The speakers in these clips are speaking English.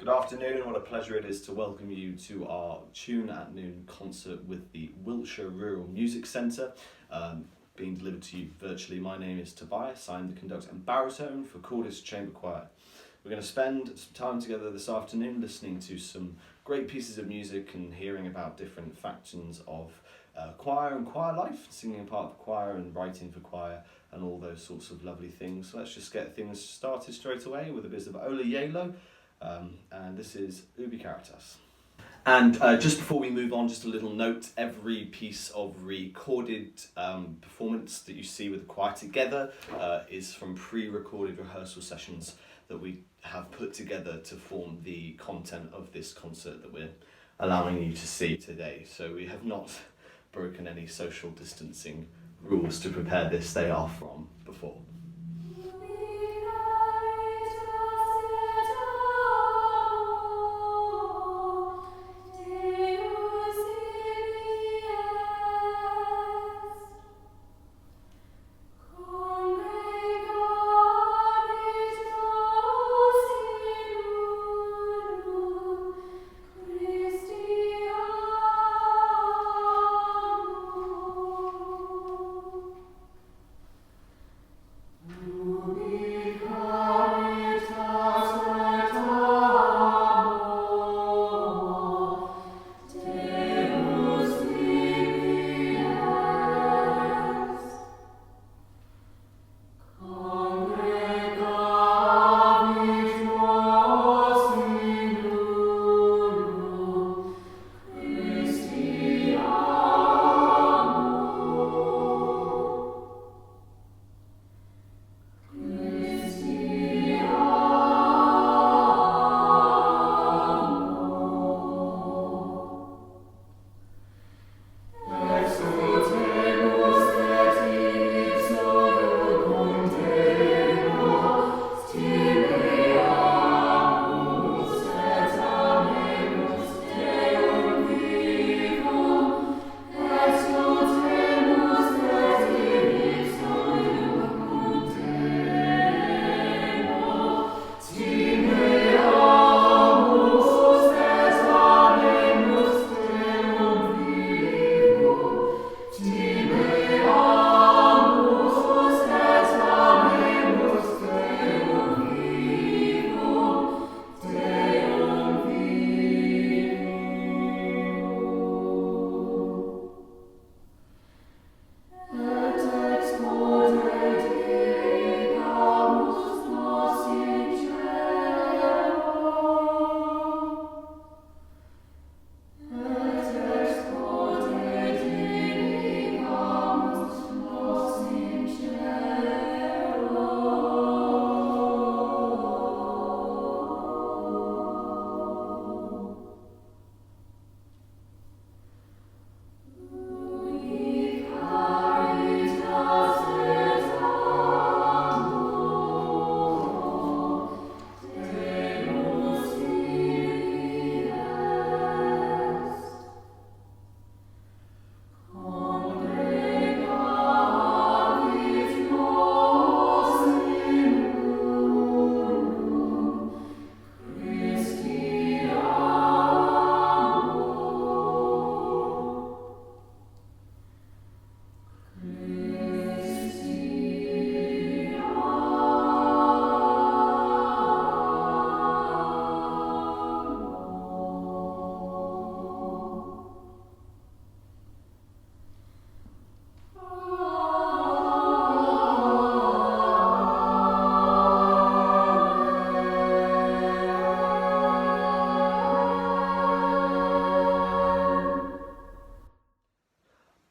Good afternoon, and what a pleasure it is to welcome you to our Tune at Noon concert with the Wiltshire Rural Music Centre, being delivered to you virtually. My name is Tobias, I'm the conductor and baritone for Cordis Chamber Choir. We're going to spend some time together this afternoon listening to some great pieces of music and hearing about different factions of choir and choir life, singing a part of choir and writing for choir and all those sorts of lovely things. So let's just get things started straight away with a bit of Ola Yelo. And this is Ubi Caritas. And just before we move on, just a little note, every piece of recorded performance that you see with the choir together is from pre-recorded rehearsal sessions that we have put together to form the content of this concert that we're allowing you to see today. So we have not broken any social distancing rules to prepare this, they are from before.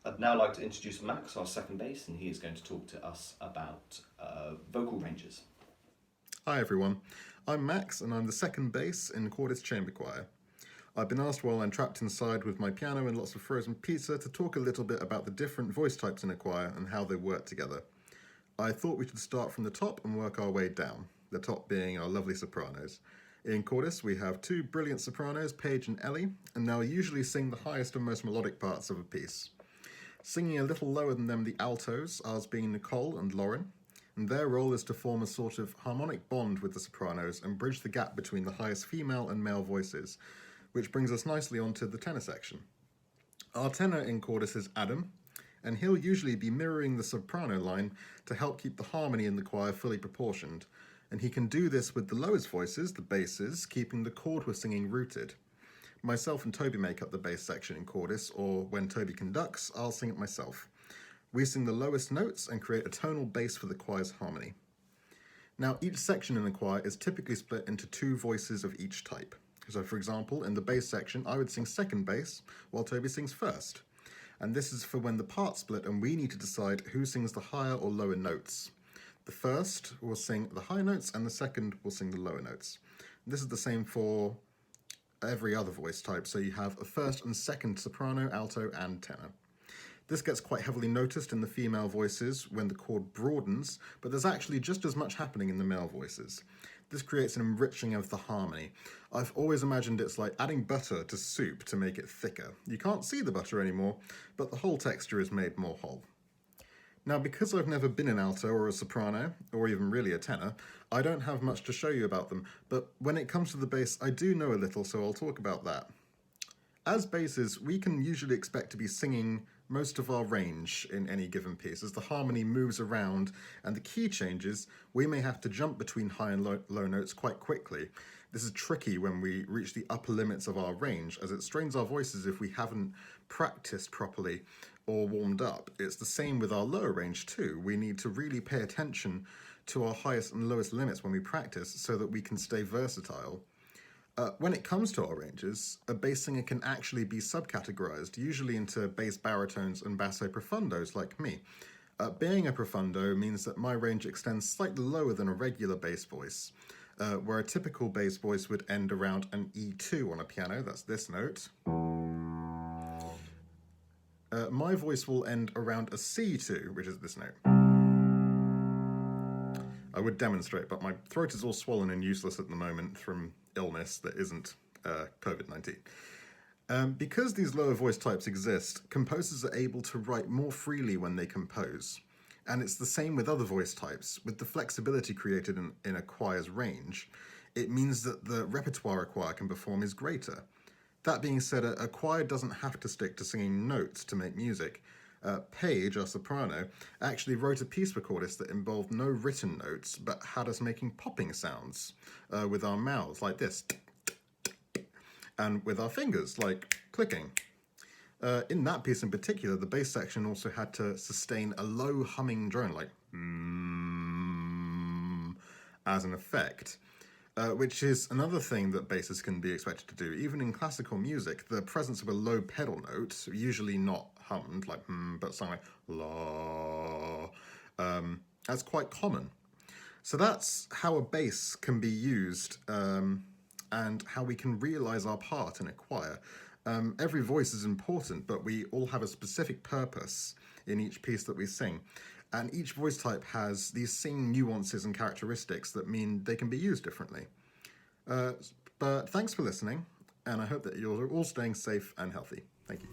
I'd now like to introduce Max, our second bass, and he is going to talk to us about vocal ranges. Hi everyone, I'm Max and I'm the second bass in Cordis Chamber Choir. I've been asked while I'm trapped inside with my piano and lots of frozen pizza to talk a little bit about the different voice types in a choir and how they work together. I thought we should start from the top and work our way down, the top being our lovely sopranos. In Cordis we have two brilliant sopranos, Paige and Ellie, and they'll usually sing the highest and most melodic parts of a piece. Singing a little lower than them, the altos, ours being Nicole and Lauren. and their role is to form a sort of harmonic bond with the sopranos and bridge the gap between the highest female and male voices, which brings us nicely onto the tenor section. Our tenor in Cordis is Adam, and he'll usually be mirroring the soprano line to help keep the harmony in the choir fully proportioned, and he can do this with the lowest voices, the basses, keeping the chord we're singing rooted. Myself and Toby make up the bass section in Cordis, or when Toby conducts, I'll sing it myself. We sing the lowest notes and create a tonal base for the choir's harmony. Now, each section in the choir is typically split into two voices of each type. So, for example, in the bass section, I would sing second bass, while Toby sings first. And this is for when the parts split and we need to decide who sings the higher or lower notes. The first will sing the high notes and the second will sing the lower notes. This is the same for every other voice type, so you have a first and second soprano, alto, and tenor. This gets quite heavily noticed in the female voices when the chord broadens, but there's actually just as much happening in the male voices. This creates an enriching of the harmony. I've always imagined it's like adding butter to soup to make it thicker. You can't see the butter anymore, but the whole texture is made more whole. Now, because I've never been an alto or a soprano, or even really a tenor, I don't have much to show you about them, but when it comes to the bass, I do know a little, so I'll talk about that. As basses, we can usually expect to be singing most of our range in any given piece. As the harmony moves around and the key changes, we may have to jump between high and low notes quite quickly. This is tricky when we reach the upper limits of our range, as it strains our voices if we haven't practiced properly or warmed up. It's the same with our lower range too. We need to really pay attention to our highest and lowest limits when we practice so that we can stay versatile. When it comes to our ranges, a bass singer can actually be subcategorized, usually into bass baritones and basso profundos like me. Being a profundo means that my range extends slightly lower than a regular bass voice, where a typical bass voice would end around an E2 on a piano, that's this note. My voice will end around a C2, which is this note. I would demonstrate, but my throat is all swollen and useless at the moment from illness that isn't COVID-19. Because these lower voice types exist, composers are able to write more freely when they compose. And it's the same with other voice types. With the flexibility created in a choir's range, it means that the repertoire a choir can perform is greater. That being said, a choir doesn't have to stick to singing notes to make music. Paige, our soprano, actually wrote a piece for Cordis that involved no written notes, but had us making popping sounds with our mouths, like this, and with our fingers, like clicking. In that piece in particular, the bass section also had to sustain a low humming drone, like as an effect. Which is another thing that basses can be expected to do. Even in classical music, the presence of a low pedal note, usually not hummed, like but something like la, that's quite common. So that's how a bass can be used and how we can realize our part in a choir. Every voice is important, but we all have a specific purpose in each piece that we sing. And each voice type has these same nuances and characteristics that mean they can be used differently. But thanks for listening, and I hope that you're all staying safe and healthy. Thank you.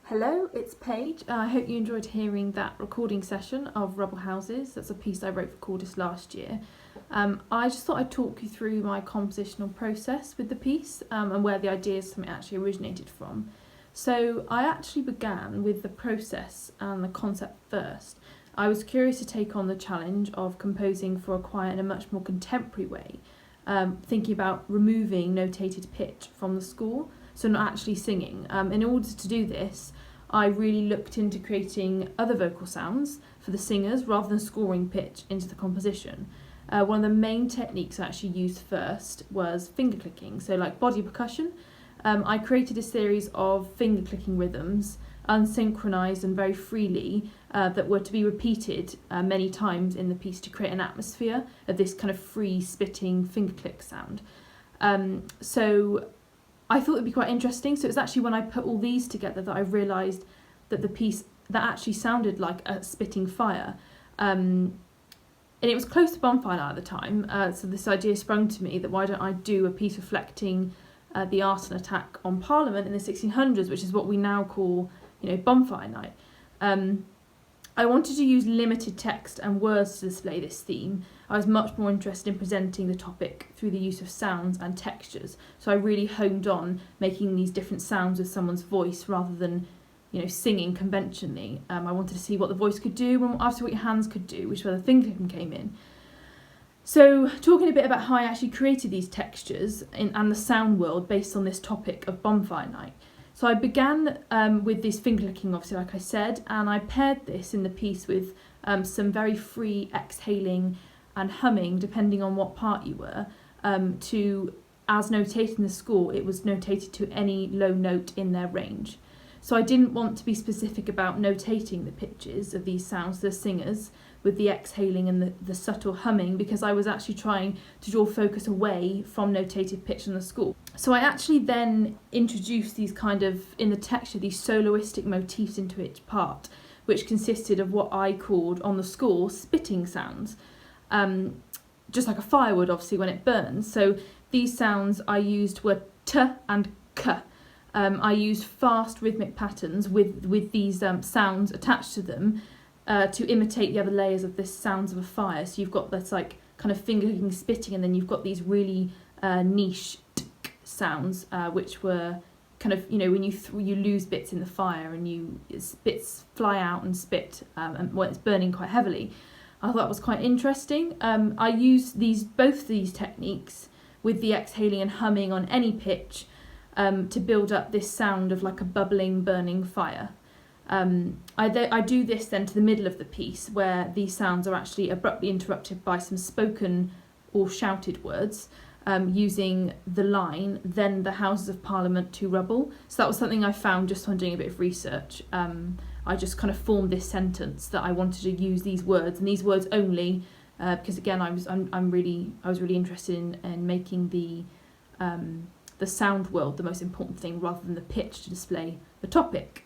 Hello, it's Paige. I hope you enjoyed hearing that recording session of Rubble Houses. That's a piece I wrote for Cordis last year. I just thought I'd talk you through my compositional process with the piece and where the ideas from it actually originated from. So I actually began with the process and the concept first. I was curious to take on the challenge of composing for a choir in a much more contemporary way, thinking about removing notated pitch from the score, so not actually singing. In order to do this, I really looked into creating other vocal sounds for the singers rather than scoring pitch into the composition. One of the main techniques I actually used first was finger clicking, so like body percussion. I created a series of finger clicking rhythms, unsynchronized and very freely, that were to be repeated many times in the piece to create an atmosphere of this kind of free spitting finger click sound. So I thought it'd be quite interesting. So it was actually when I put all these together that I realised that the piece that actually sounded like a spitting fire. And it was close to bonfire night at the time. So this idea sprung to me that why don't I do a piece reflecting the arson attack on Parliament in the 1600s, which is what we now call, bonfire night. I wanted to use limited text and words to display this theme. I was much more interested in presenting the topic through the use of sounds and textures. So I really honed on making these different sounds with someone's voice rather than, singing conventionally. I wanted to see what the voice could do and after what your hands could do, which is where the finger clicking came in. So talking a bit about how I actually created these textures and the sound world based on this topic of bonfire night. So I began with this finger clicking, obviously, like I said, and I paired this in the piece with some very free exhaling and humming, depending on what part you were, to, as notated in the score, it was notated to any low note in their range. So I didn't want to be specific about notating the pitches of these sounds to the singers with the exhaling and the subtle humming, because I was actually trying to draw focus away from notated pitch in the score. So I actually then introduced these in the texture, these soloistic motifs into each part, which consisted of what I called on the score spitting sounds, just like a firewood obviously when it burns. So these sounds I used were t and k. I used fast rhythmic patterns with these sounds attached to them to imitate the other layers of this sounds of a fire. So you've got this kind of finger clicking spitting, and then you've got these really niche sounds, which were kind of, when you lose bits in the fire and bits fly out and spit and when it's burning quite heavily. I thought that was quite interesting. I used both these techniques with the exhaling and humming on any pitch to build up this sound of like a bubbling, burning fire. I do this then to the middle of the piece, where these sounds are actually abruptly interrupted by some spoken or shouted words, using the line, "Then the Houses of Parliament to rubble." So that was something I found just when doing a bit of research. I just kind of formed this sentence that I wanted to use these words, and these words only, because again I was really interested in making the sound world the most important thing rather than the pitch to display the topic.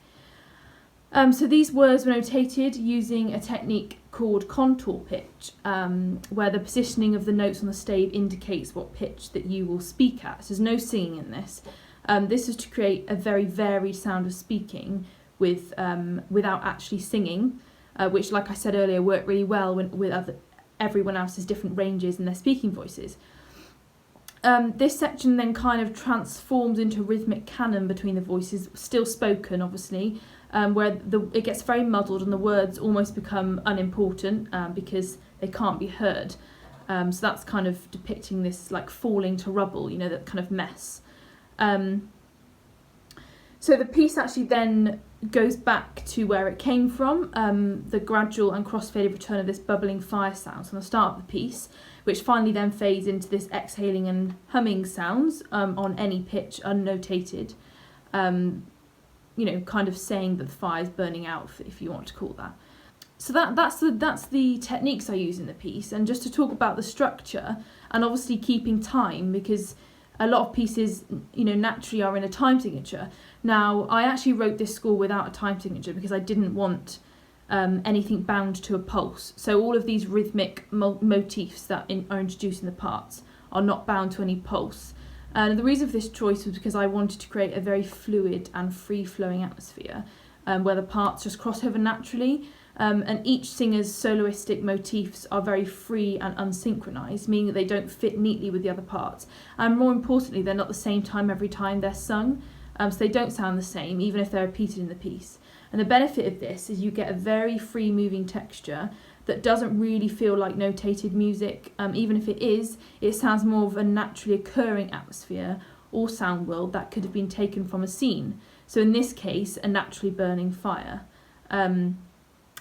So these words were notated using a technique called contour pitch, where the positioning of the notes on the stave indicates what pitch that you will speak at. So there's no singing in this. This is to create a very varied sound of speaking without actually singing, which, like I said earlier, worked really well with everyone else's different ranges and their speaking voices. This section then kind of transforms into a rhythmic canon between the voices, still spoken obviously, where it gets very muddled and the words almost become unimportant because they can't be heard. So that's kind of depicting this like falling to rubble, that kind of mess. So the piece actually then goes back to where it came from, the gradual and cross-faded return of this bubbling fire sound from the start of the piece, which finally then fades into this exhaling and humming sounds on any pitch, unnotated, kind of saying that the fire's burning out, if you want to call that. So that's the techniques I use in the piece. And just to talk about the structure, and obviously keeping time, because a lot of pieces, naturally are in a time signature. Now, I actually wrote this score without a time signature because I didn't want anything bound to a pulse. So all of these rhythmic motifs that are introduced in the parts are not bound to any pulse. And the reason for this choice was because I wanted to create a very fluid and free-flowing atmosphere. where the parts just cross over naturally. And each singer's soloistic motifs are very free and unsynchronized, meaning that they don't fit neatly with the other parts. And more importantly, they're not the same time every time they're sung, so they don't sound the same, even if they're repeated in the piece. And the benefit of this is you get a very free moving texture that doesn't really feel like notated music. Even if it is, it sounds more of a naturally occurring atmosphere or sound world that could have been taken from a scene. So in this case, a naturally burning fire. And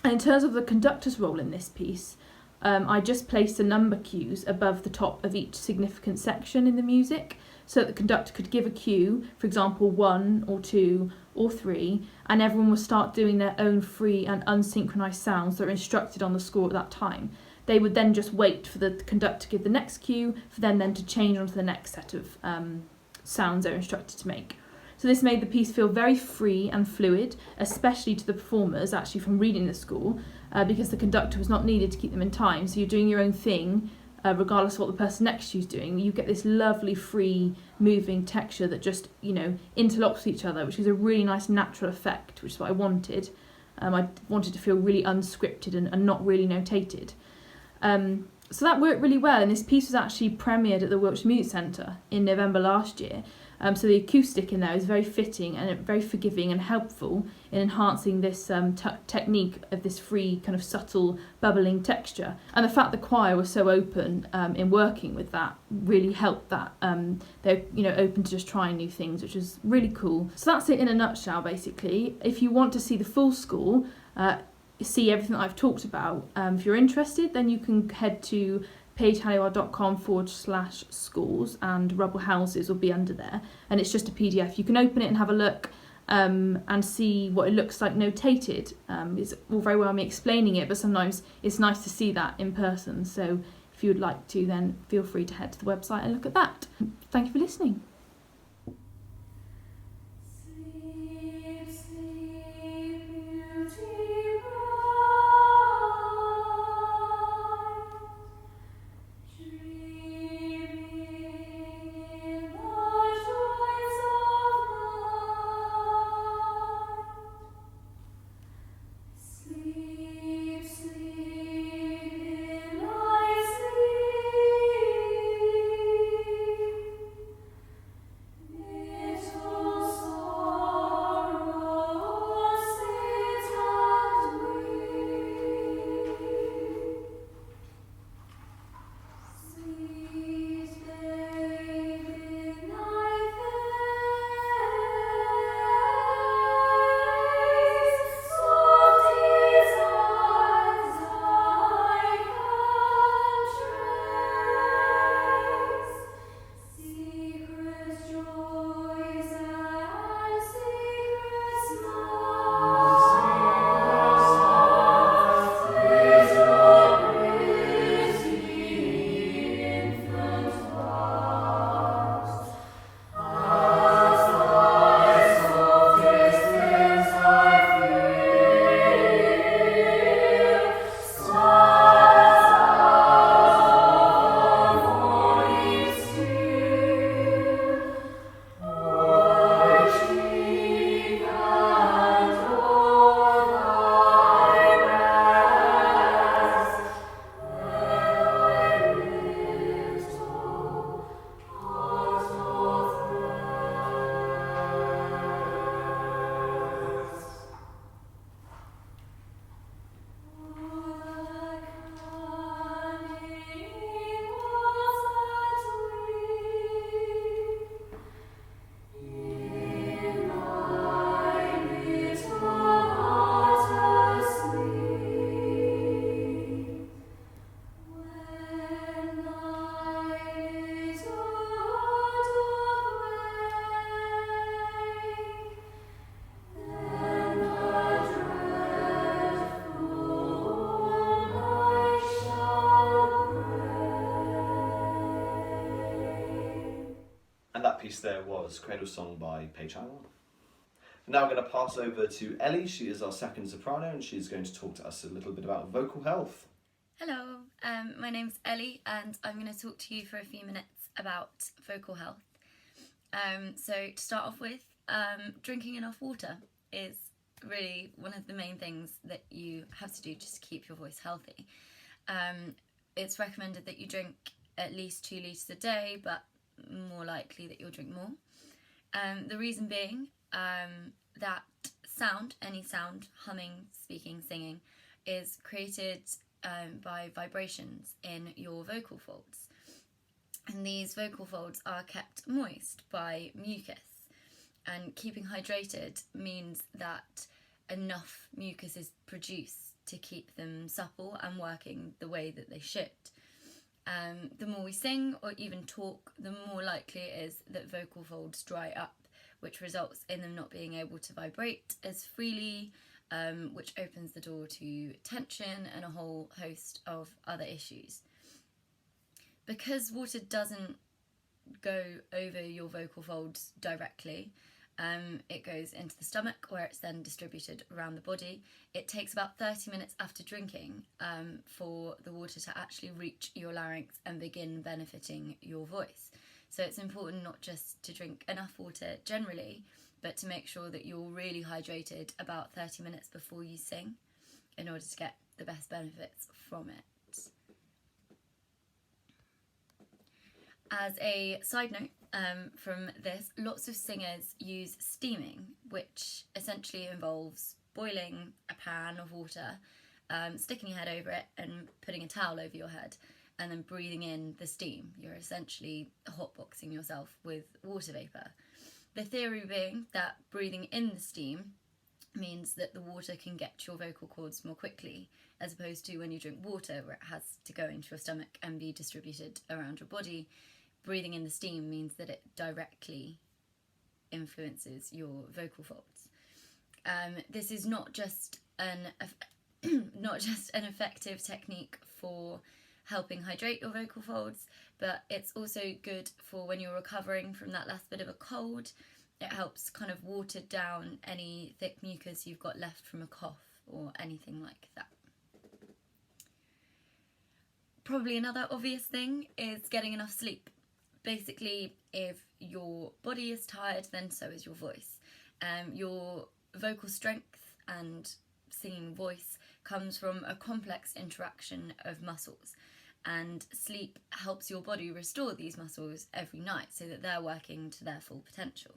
in terms of the conductor's role in this piece, I just placed the number cues above the top of each significant section in the music so that the conductor could give a cue, for example 1 or 2 or 3, and everyone would start doing their own free and unsynchronized sounds that are instructed on the score at that time. They would then just wait for the conductor to give the next cue for them then to change onto the next set of sounds they're instructed to make. So this made the piece feel very free and fluid, especially to the performers actually from reading the score, because the conductor was not needed to keep them in time. So you're doing your own thing, regardless of what the person next to you is doing. You get this lovely free moving texture that just, interlocks with each other, which is a really nice natural effect, which is what I wanted. I wanted to feel really unscripted and not really notated. So that worked really well, and this piece was actually premiered at the Wiltshire Music Centre in November last year. So the acoustic in there is very fitting and very forgiving and helpful in enhancing this technique of this free kind of subtle bubbling texture. And the fact the choir was so open in working with that really helped that. They're open to just trying new things, which is really cool. So that's it in a nutshell, basically. If you want to see the full score, see everything that I've talked about, if you're interested, then you can head to pagehallywell.com/scores, and Rubble Houses will be under there, and it's just a PDF. You can open it and have a look and see what it looks like notated. It's all very well me explaining it, but sometimes it's nice to see that in person. So if you would like to, then feel free to head to the website and look at that. Thank you for listening. And that piece there was Cradle Song by Paige Hannibal. Now I'm going to pass over to Ellie. She is our second soprano, and she's going to talk to us a little bit about vocal health. Hello, my name's Ellie, and I'm going to talk to you for a few minutes about vocal health. So to start off with, drinking enough water is really one of the main things that you have to do just to keep your voice healthy. It's recommended that you drink at least 2 litres a day, but more likely that you'll drink more. The reason being that sound, any sound, humming, speaking, singing, is created by vibrations in your vocal folds. And these vocal folds are kept moist by mucus. And keeping hydrated means that enough mucus is produced to keep them supple and working the way that they should. The more we sing or even talk, the more likely it is that vocal folds dry up, which results in them not being able to vibrate as freely, which opens the door to tension and a whole host of other issues. Because water doesn't go over your vocal folds directly, it goes into the stomach where it's then distributed around the body. It takes about 30 minutes after drinking for the water to actually reach your larynx and begin benefiting your voice. So it's important not just to drink enough water generally, but to make sure that you're really hydrated about 30 minutes before you sing in order to get the best benefits from it. As a side note from this, lots of singers use steaming, which essentially involves boiling a pan of water, sticking your head over it and putting a towel over your head, and then breathing in the steam. You're essentially hotboxing yourself with water vapour. The theory being that breathing in the steam means that the water can get to your vocal cords more quickly, as opposed to when you drink water where it has to go into your stomach and be distributed around your body. Breathing in the steam means that it directly influences your vocal folds. This is not just an effective technique for helping hydrate your vocal folds, but it's also good for when you're recovering from that last bit of a cold. It helps kind of water down any thick mucus you've got left from a cough or anything like that. Probably another obvious thing is getting enough sleep. Basically, if your body is tired, then so is your voice. Your vocal strength and singing voice comes from a complex interaction of muscles, and sleep helps your body restore these muscles every night so that they're working to their full potential.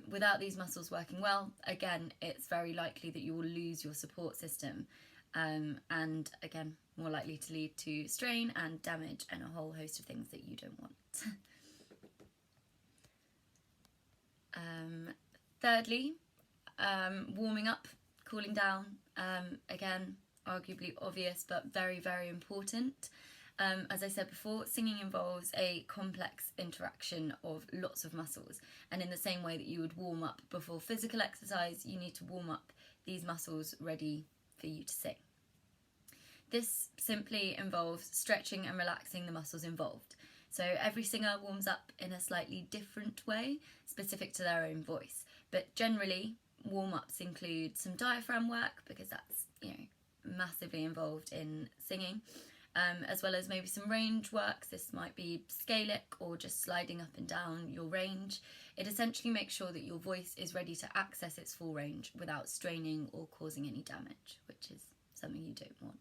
Without these muscles working well, again, it's very likely that you will lose your support system, and again, more likely to lead to strain and damage and a whole host of things that you don't want. Thirdly, warming up, cooling down, again, arguably obvious but very, very important. As I said before, singing involves a complex interaction of lots of muscles, and in the same way that you would warm up before physical exercise, you need to warm up these muscles ready for you to sing. This simply involves stretching and relaxing the muscles involved. So every singer warms up in a slightly different way, specific to their own voice. But generally, warm-ups include some diaphragm work, because that's, massively involved in singing, as well as maybe some range work. This might be scalic or just sliding up and down your range. It essentially makes sure that your voice is ready to access its full range without straining or causing any damage, which is something you don't want.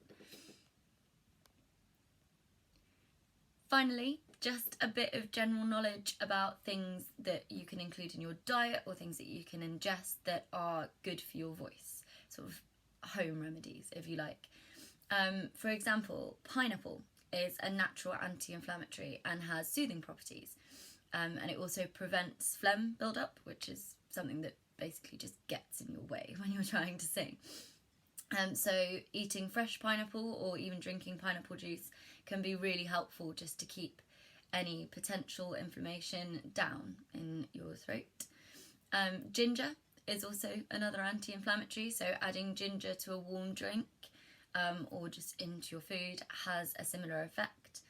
Finally, just a bit of general knowledge about things that you can include in your diet or things that you can ingest that are good for your voice, sort of home remedies, if you like. For example, pineapple is a natural anti-inflammatory and has soothing properties. And it also prevents phlegm build-up, which is something that basically just gets in your way when you're trying to sing. So eating fresh pineapple or even drinking pineapple juice can be really helpful just to keep any potential inflammation down in your throat. Ginger is also another anti-inflammatory, so adding ginger to a warm drink or just into your food has a similar effect.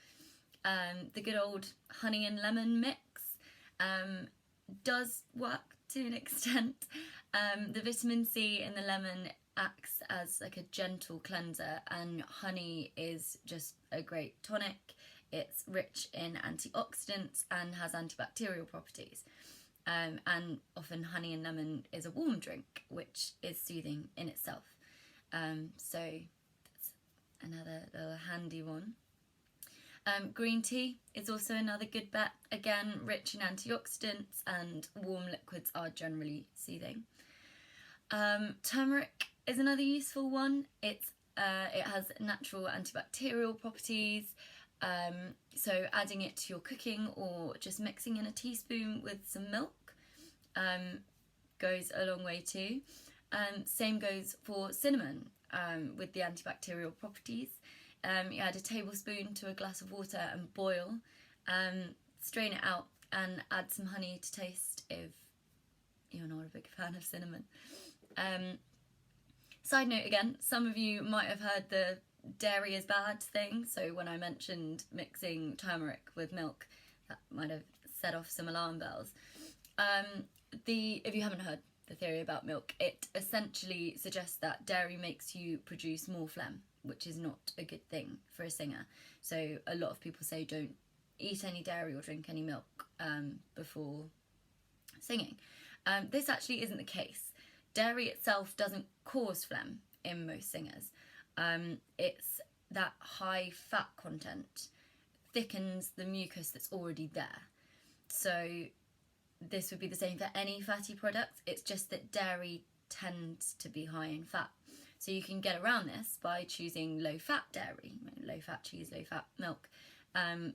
The good old honey and lemon mix does work to an extent. The vitamin C in the lemon acts as like a gentle cleanser, and honey is just a great tonic. It's rich in antioxidants and has antibacterial properties. And often honey and lemon is a warm drink, which is soothing in itself. So that's another little handy one. Green tea is also another good bet. Again, rich in antioxidants, and warm liquids are generally soothing. Turmeric is another useful one. It has natural antibacterial properties. So adding it to your cooking or just mixing in a teaspoon with some milk goes a long way too. Same goes for cinnamon with the antibacterial properties. You add a tablespoon to a glass of water and boil, strain it out and add some honey to taste if you're not a big fan of cinnamon. Side note again, some of you might have heard the dairy is bad thing, so when I mentioned mixing turmeric with milk, that might have set off some alarm bells. If you haven't heard the theory about milk, it essentially suggests that dairy makes you produce more phlegm, which is not a good thing for a singer. So a lot of people say don't eat any dairy or drink any milk before singing. This actually isn't the case. Dairy itself doesn't cause phlegm in most singers. It's that high fat content thickens the mucus that's already there. So this would be the same for any fatty products. It's just that dairy tends to be high in fat. So you can get around this by choosing low-fat dairy, low-fat cheese, low-fat milk.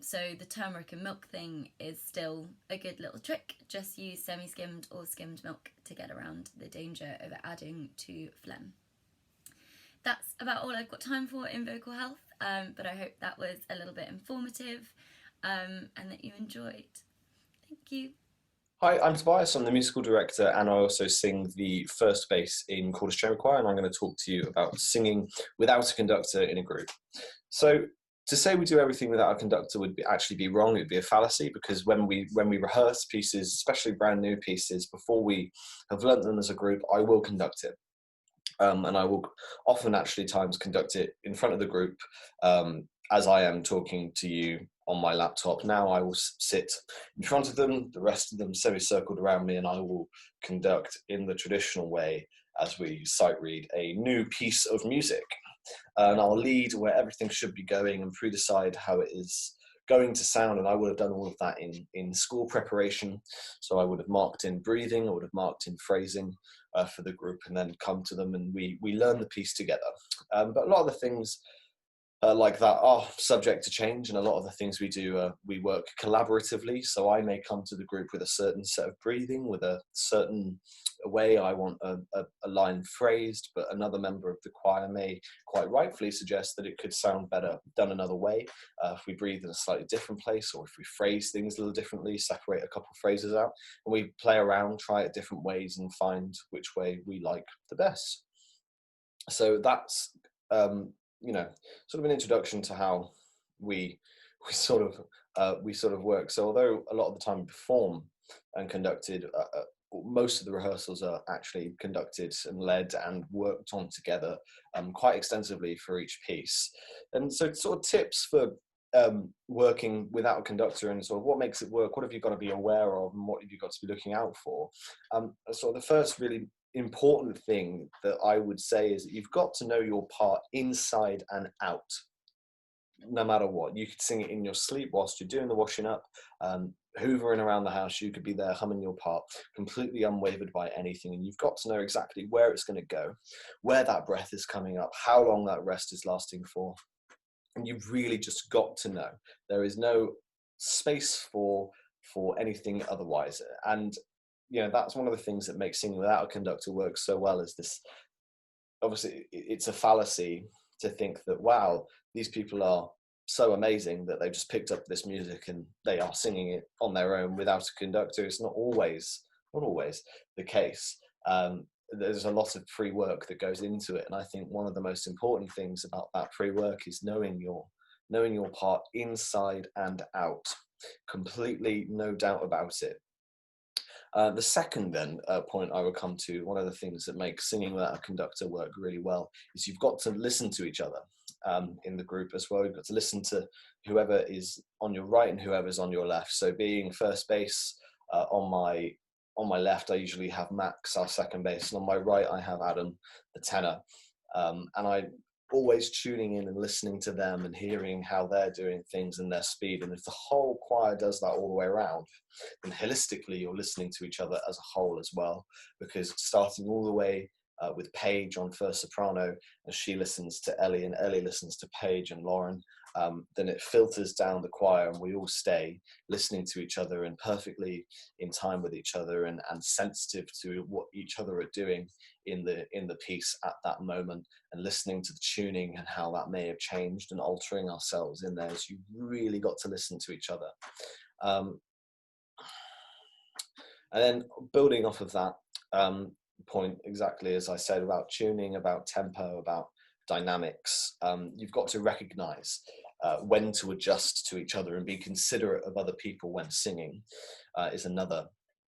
So the turmeric and milk thing is still a good little trick. Just use semi-skimmed or skimmed milk to get around the danger of it adding to phlegm. That's about all I've got time for in vocal health, but I hope that was a little bit informative and that you enjoyed. Thank you. Hi, I'm Tobias. I'm the musical director and I also sing the first bass in Cordis Chamber Choir, and I'm going to talk to you about singing without a conductor in a group. So to say we do everything without a conductor would actually be wrong. It would be a fallacy, because when we rehearse pieces, especially brand new pieces, before we have learnt them as a group, I will conduct it. And I will often actually times conduct it in front of the group as I am talking to you on my laptop. Now I will sit in front of them, the rest of them semi-circled around me, and I will conduct in the traditional way as we sight read a new piece of music. And I'll lead where everything should be going and pre-decide how it is going to sound, and I would have done all of that in school preparation. So I would have marked in breathing, I would have marked in phrasing for the group, and then come to them and we learn the piece together. But a lot of the things like that are subject to change, and a lot of the things we do, we work collaboratively. So I may come to the group with a certain set of breathing, with a certain way I want a line phrased, but another member of the choir may quite rightfully suggest that it could sound better done another way, if we breathe in a slightly different place, or if we phrase things a little differently, separate a couple of phrases out, and we play around, try it different ways and find which way we like the best. So that's sort of an introduction to how we sort of work. So although a lot of the time we perform and conducted, most of the rehearsals are actually conducted and led and worked on together quite extensively for each piece. And so sort of tips for working without a conductor, and sort of what makes it work, what have you got to be aware of, and what have you got to be looking out for. So the first really important thing that I would say is that you've got to know your part inside and out, no matter what. You could sing it in your sleep whilst you're doing the washing up, hoovering around the house. You could be there humming your part, completely unwavered by anything, and you've got to know exactly where it's going to go, where that breath is coming up, how long that rest is lasting for, and you've really just got to know. There is no space for anything otherwise. And that's one of the things that makes singing without a conductor work so well, is this. Obviously, it's a fallacy to think that, wow, these people are so amazing that they've just picked up this music and they are singing it on their own without a conductor. It's not always the case. There's a lot of pre-work that goes into it, and I think one of the most important things about that pre-work is knowing your part inside and out, completely, no doubt about it. The second then point I would come to, one of the things that makes singing without a conductor work really well, is you've got to listen to each other in the group as well. You've got to listen to whoever is on your right and whoever's on your left. So being first bass on my on my left, I usually have Max, our second bass, and on my right, I have Adam, the tenor. And I always tuning in and listening to them and hearing how they're doing things and their speed. And if the whole choir does that all the way around, then holistically you're listening to each other as a whole as well, because starting all the way with Paige on first soprano, as she listens to Ellie and Ellie listens to Paige and Lauren, then it filters down the choir and we all stay listening to each other and perfectly in time with each other and sensitive to what each other are doing in the piece at that moment, and listening to the tuning and how that may have changed and altering ourselves in there. So you really got to listen to each other. And then building off of that point, exactly as I said, about tuning, about tempo, about dynamics, you've got to recognize when to adjust to each other and be considerate of other people when singing, is another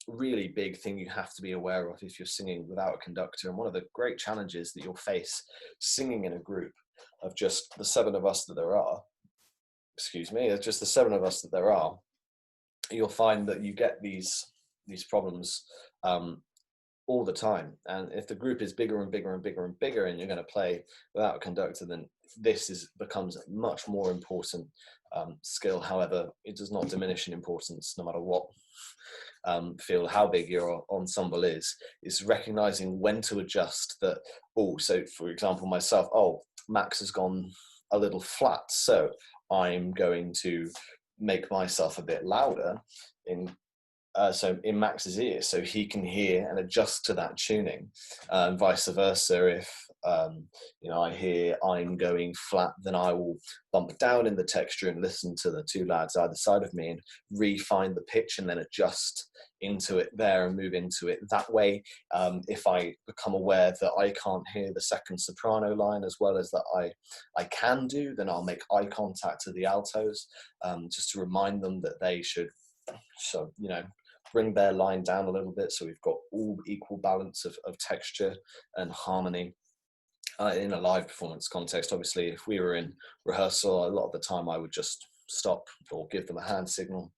really big thing you have to be aware of if you're singing without a conductor. And one of the great challenges that you'll face singing in a group of just the seven of us that there are, you'll find that you get these problems all the time. And if the group is bigger and bigger and bigger and bigger and you're going to play without a conductor, then this becomes a much more important skill. However, it does not diminish in importance no matter what feel how big your ensemble is recognizing when to adjust that. So for example, myself, Max has gone a little flat, so I'm going to make myself a bit louder in Max's ear so he can hear and adjust to that tuning, and vice versa. If I hear I'm going flat, then I will bump down in the texture and listen to the two lads either side of me and refine the pitch and then adjust into it there and move into it that way. If I become aware that I can't hear the second soprano line as well as that I can do, then I'll make eye contact to the altos, just to remind them that they should bring their line down a little bit, so we've got all equal balance of texture and harmony. In a live performance context, obviously, if we were in rehearsal, a lot of the time I would just stop or give them a hand signal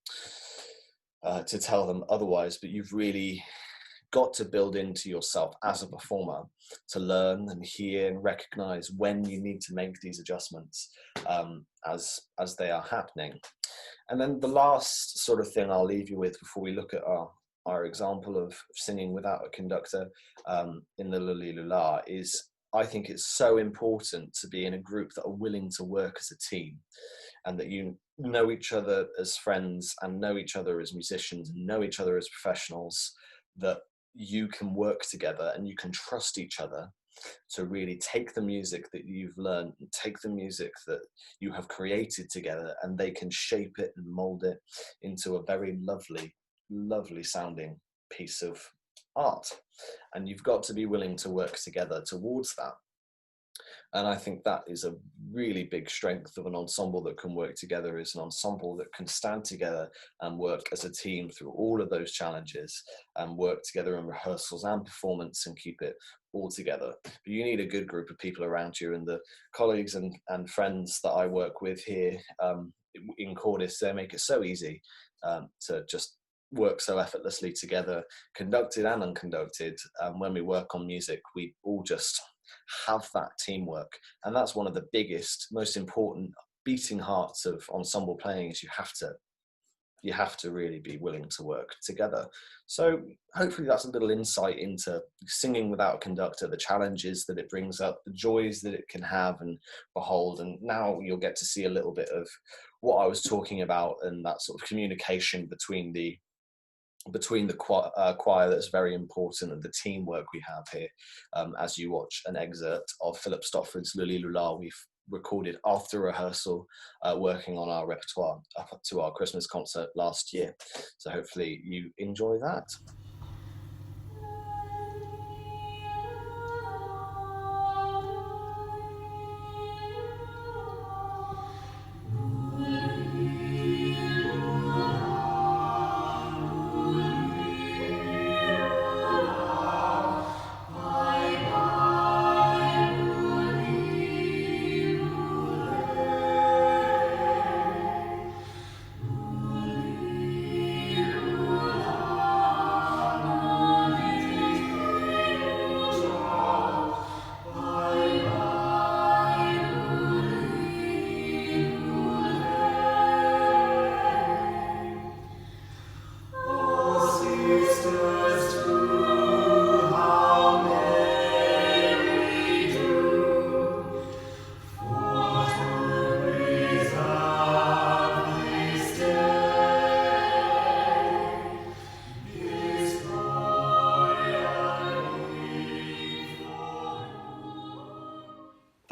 to tell them otherwise. But you've really got to build into yourself as a performer to learn and hear and recognize when you need to make these adjustments as they are happening. And then the last sort of thing I'll leave you with before we look at our example of singing without a conductor in the Luli Lula is, I think it's so important to be in a group that are willing to work as a team, and that you know each other as friends and know each other as musicians and know each other as professionals, that you can work together and you can trust each other to really take the music that you've learned and take the music that you have created together, and they can shape it and mold it into a very lovely, lovely sounding piece of art. And you've got to be willing to work together towards that. And I think that is a really big strength of an ensemble that can work together, is an ensemble that can stand together and work as a team through all of those challenges and work together in rehearsals and performance and keep it all together. But you need a good group of people around you, and the colleagues and friends that I work with here in Cordis, they make it so easy to just work so effortlessly together, conducted and unconducted. When we work on music, we all just have that teamwork, and that's one of the biggest, most important beating hearts of ensemble playing, is you have to really be willing to work together. So hopefully that's a little insight into singing without a conductor, the challenges that it brings up, the joys that it can have and behold. And now you'll get to see a little bit of what I was talking about, and that sort of communication between the choir that's very important, and the teamwork we have here, as you watch an excerpt of Philip Stopford's Luli Lula we've recorded after rehearsal, working on our repertoire up to our Christmas concert last year. So hopefully you enjoy that.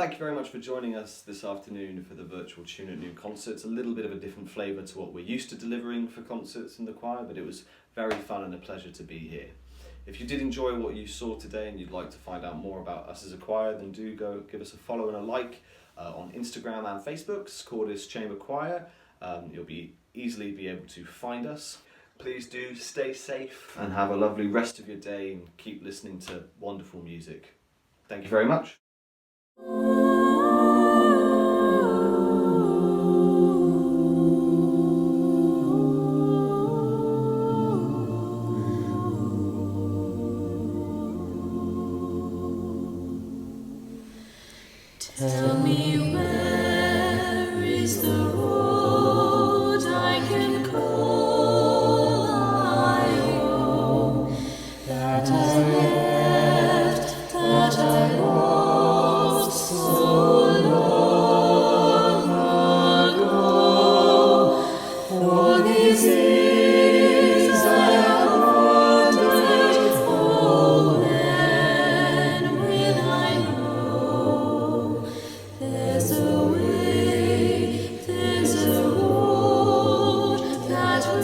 thank you very much for joining us this afternoon for the virtual Tune at Noon concert. It's a little bit of a different flavour to what we're used to delivering for concerts in the choir, but it was very fun and a pleasure to be here. If you did enjoy what you saw today and you'd like to find out more about us as a choir, then do go give us a follow and a like on Instagram and Facebook, Cordis Chamber Choir. You'll easily be able to find us. Please do stay safe and have a lovely rest of your day and keep listening to wonderful music. Thank you very much. Tell me where is the road I can call my own, that I left, that I lost so long ago. For these years I have wandered, oh, when will I know? There's a way, there's a road that will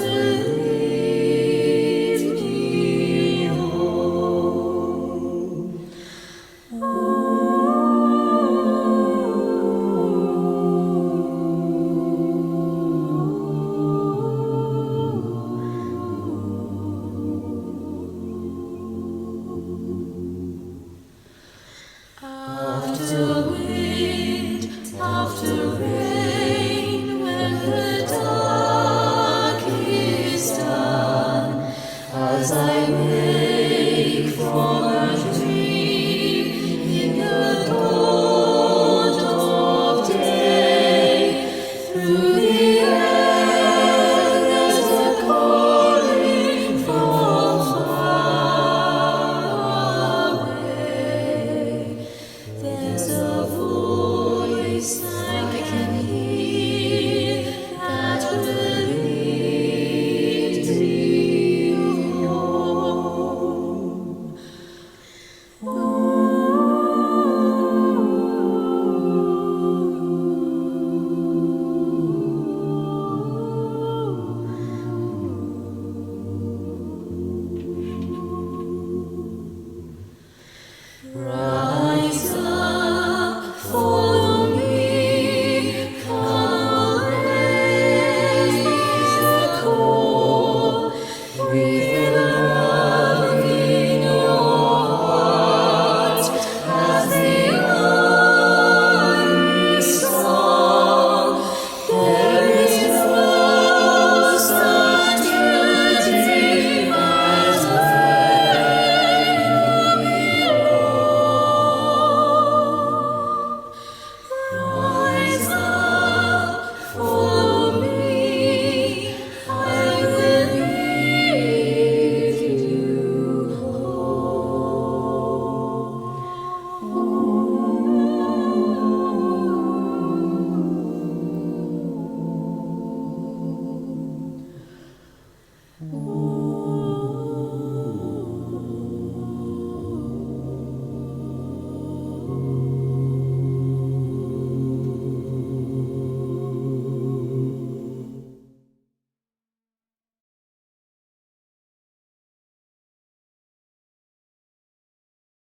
lead me home. After wind, after rain, when the dark is done, as I